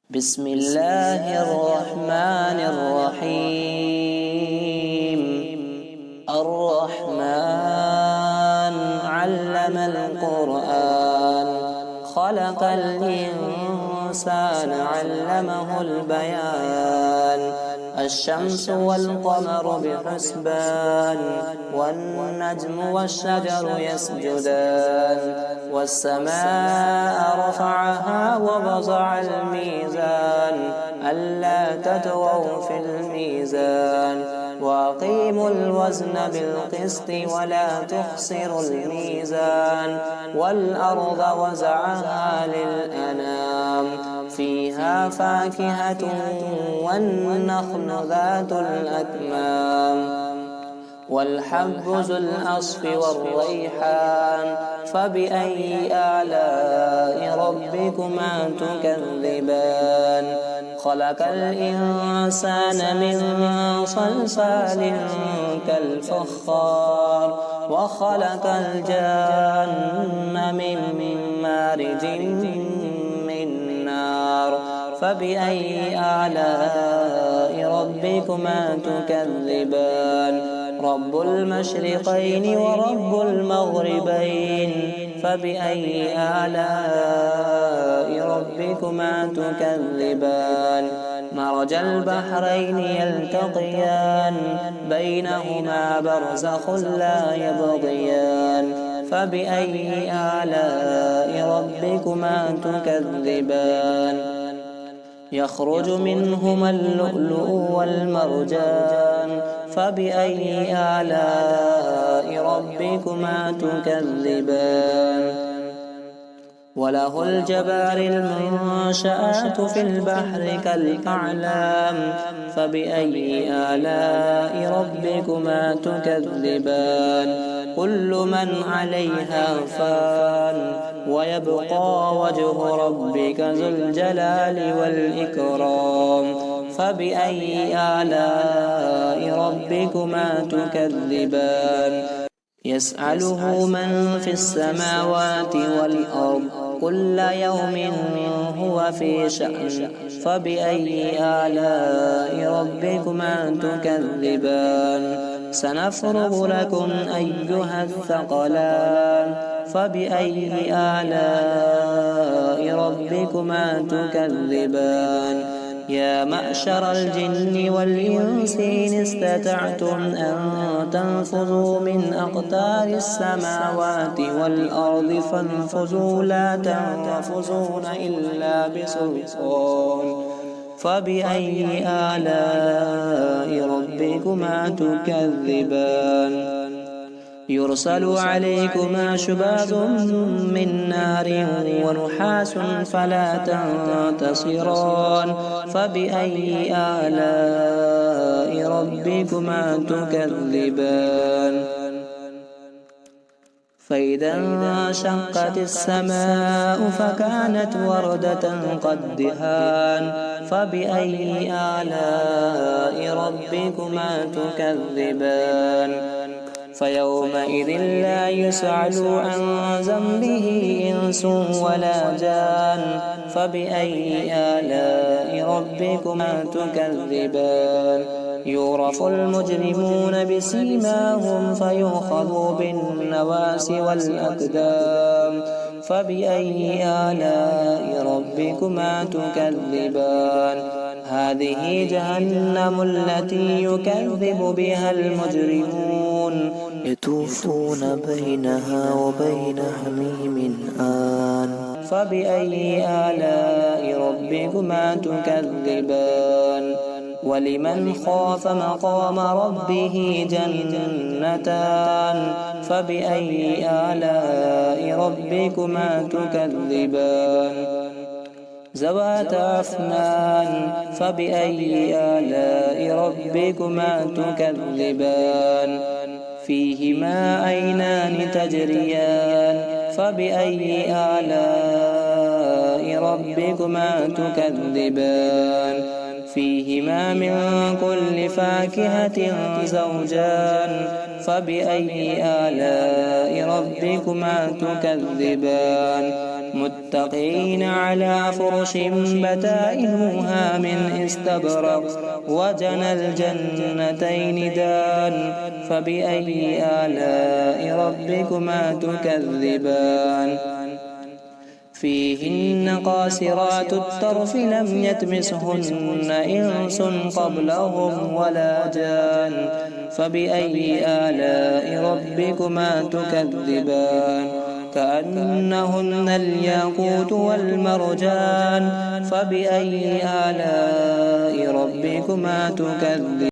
بسم الله الرحمن الرحيم. الرحمن علم القرآن، خلق الإنسان علمه البيان. الشمس والقمر بحسبان، والنجم والشجر يسجدان. والسماء رفعها ووضع الميزان، ألا تطغوا في الميزان. وأقيموا الوزن بالقسط ولا تخسروا الميزان. والأرض وزعها للأنام، فيها فاكهة والنخل ذات الأكمام. والحب ذو العصف والريحان، فبأي آلاء ربكما تكذبان. خلق الإنسان من صلصال كالفخار، وخلق الجن من مارج من نار. فبأي آلاء ربكما تكذبان. رب المشرقين ورب المغربين، فبأي آلاء ربكما تكذبان. مرج البحرين يلتقيان، بينهما برزخ لا يبغيان. فبأي آلاء ربكما تكذبان. يخرج منهما اللؤلؤ والمرجان، فبأي آلاء ربكما تكذبان. وله الجوار المنشآت في البحر كالأعلام، فبأي آلاء ربكما تكذبان. كل من عليها فان، ويبقى وجه ربك ذو الجلال والإكرام. فبأي آلاء ربكما تكذبان. يسأله من في السماوات والأرض، كل يوم هو في شأن. فبأي آلاء ربكما تكذبان. سنفرغ لكم أيها الثقلان، فبأي آلاء ربكما تكذبان. يا معشر الجن والإنس إن استطعتم أن تنفذوا من أقطار السماوات والأرض فانفذوا، لا تنفذون إلا بسلطان. فبأي آلاء ربكما تكذبان. يرسل عليكما شباذ من نار ونحاس فلا تنتصران. فبأي آلاء ربكما تكذبان. فإذا انشقت السماء فكانت وردة كالدهان. فبأي آلاء ربكما تكذبان. فيومئذ لا يسأل عن ذنبه إنس ولا جان. فبأي آلاء ربكما تكذبان. يعرف المجرمون بسيماهم فيؤخذوا بالنواصي والأقدام. فبأي آلاء ربكما تكذبان. هذه جهنم التي يكذب بها المجرمون، يطوفون بينها وبين حميم آن. فبأي آلاء ربكما تكذبان. ولمن خاف مقام ربه جنتان، فبأي آلاء ربكما تكذبان. ذواتا أفنان، فبأي آلاء ربكما تكذبان. فيهما عينان تجريان، فبأي آلاء ربكما تكذبان. فيهما من كل فاكهة زوجان، فبأي آلاء ربكما تكذبان. متقين على فرش بطائنها من استبرق وجنى الجنتين دان فبأي آلاء ربكما تكذبان فيهن قاصرات الطرف لم يطمثهن إنس قبلهم ولا جان فبأي آلاء ربكما تكذبان كأنهن الياقوت والمرجان فبأي آلاء ربكما تكذبان